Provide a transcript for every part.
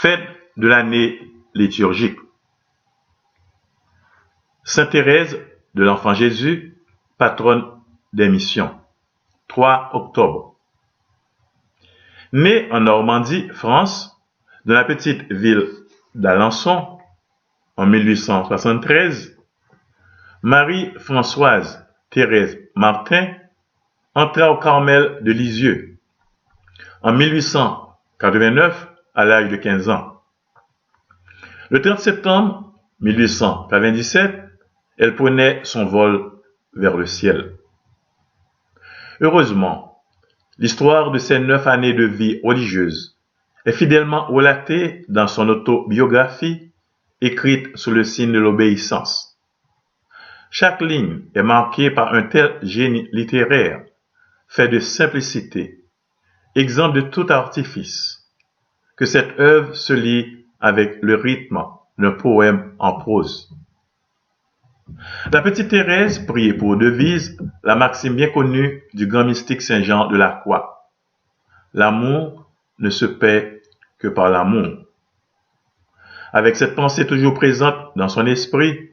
Fête de l'année liturgique. Sainte Thérèse de l'Enfant Jésus, patronne des missions. 3 octobre. Née en Normandie, France, dans la petite ville d'Alençon, en 1873, Marie-Françoise Thérèse Martin entra au Carmel de Lisieux en 1889 à l'âge de 15 ans. Le 30 septembre 1897, elle prenait son vol vers le ciel. Heureusement, l'histoire de ses 9 années de vie religieuse est fidèlement relatée dans son autobiographie écrite sous le signe de l'obéissance. Chaque ligne est marquée par un tel génie littéraire, fait de simplicité, exempt de tout artifice, que cette œuvre se lie avec le rythme d'un poème en prose. La petite Thérèse priait pour devise la maxime bien connue du grand mystique Saint Jean de la Croix. L'amour ne se paie que par l'amour. Avec cette pensée toujours présente dans son esprit,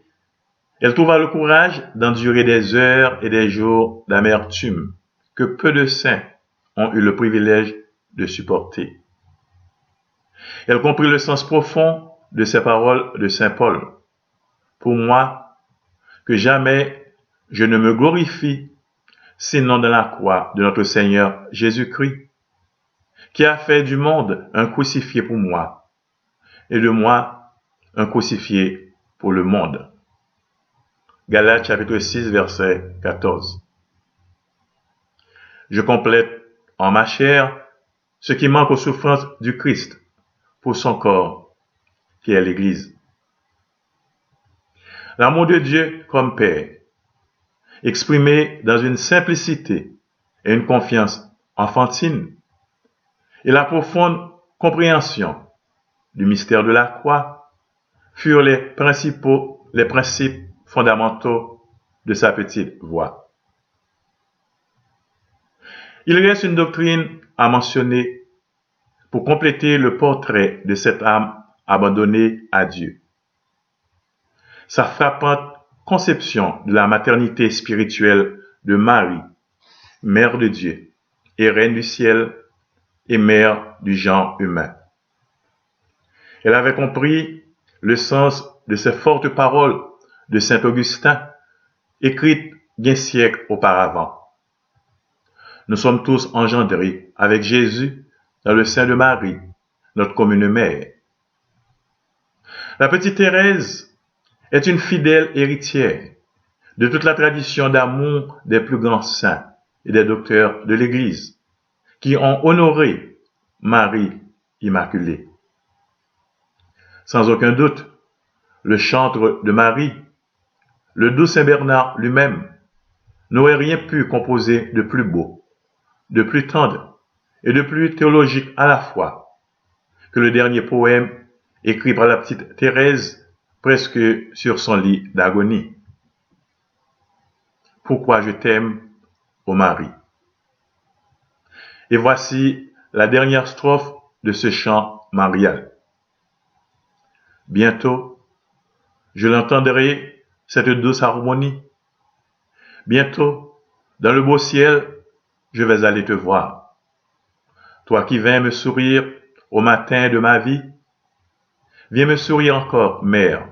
elle trouva le courage d'endurer des heures et des jours d'amertume que peu de saints ont eu le privilège de supporter. Elle comprit le sens profond de ces paroles de saint Paul. Pour moi, que jamais je ne me glorifie, sinon dans la croix de notre Seigneur Jésus-Christ, qui a fait du monde un crucifié pour moi, et de moi un crucifié pour le monde. Galates chapitre 6, verset 14. Je complète en ma chair ce qui manque aux souffrances du Christ pour son corps, qui est l'Église. L'amour de Dieu comme Père, exprimé dans une simplicité et une confiance enfantine, et la profonde compréhension du mystère de la croix furent les principes fondamentaux de sa petite voix. Il reste une doctrine à mentionner pour compléter le portrait de cette âme abandonnée à Dieu. Sa frappante conception de la maternité spirituelle de Marie, Mère de Dieu et Reine du ciel et Mère du genre humain. Elle avait compris le sens de ces fortes paroles de saint Augustin, écrites bien siècles auparavant. Nous sommes tous engendrés avec Jésus dans le sein de Marie, notre commune mère. La petite Thérèse est une fidèle héritière de toute la tradition d'amour des plus grands saints et des docteurs de l'Église, qui ont honoré Marie Immaculée. Sans aucun doute, le chantre de Marie, le doux Saint Bernard lui-même, n'aurait rien pu composer de plus beau, de plus tendre et de plus théologique à la fois que le dernier poème écrit par la petite Thérèse presque sur son lit d'agonie. Pourquoi je t'aime, ô Marie? Et voici la dernière strophe de ce chant marial. Bientôt, je l'entendrai, cette douce harmonie. Bientôt, dans le beau ciel, je vais aller te voir. Toi qui viens me sourire au matin de ma vie, viens me sourire encore, mère.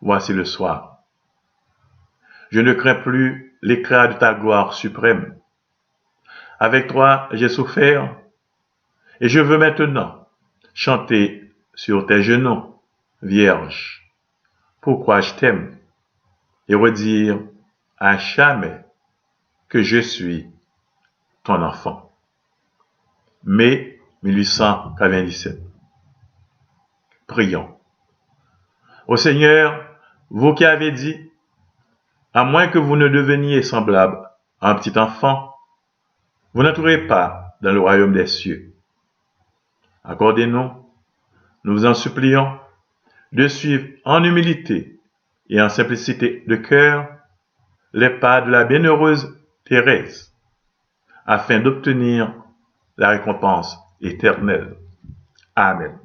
Voici le soir. Je ne crains plus l'éclat de ta gloire suprême. Avec toi, j'ai souffert, et je veux maintenant chanter sur tes genoux, Vierge, pourquoi je t'aime, et redire à jamais que je suis ton enfant. Mai 1897. Prions. Ô Seigneur, vous qui avez dit, à moins que vous ne deveniez semblable à un petit enfant, vous n'entrerez pas dans le royaume des cieux. Accordez-nous, nous vous en supplions, de suivre en humilité et en simplicité de cœur les pas de la bienheureuse Thérèse, afin d'obtenir la récompense éternelle. Amen.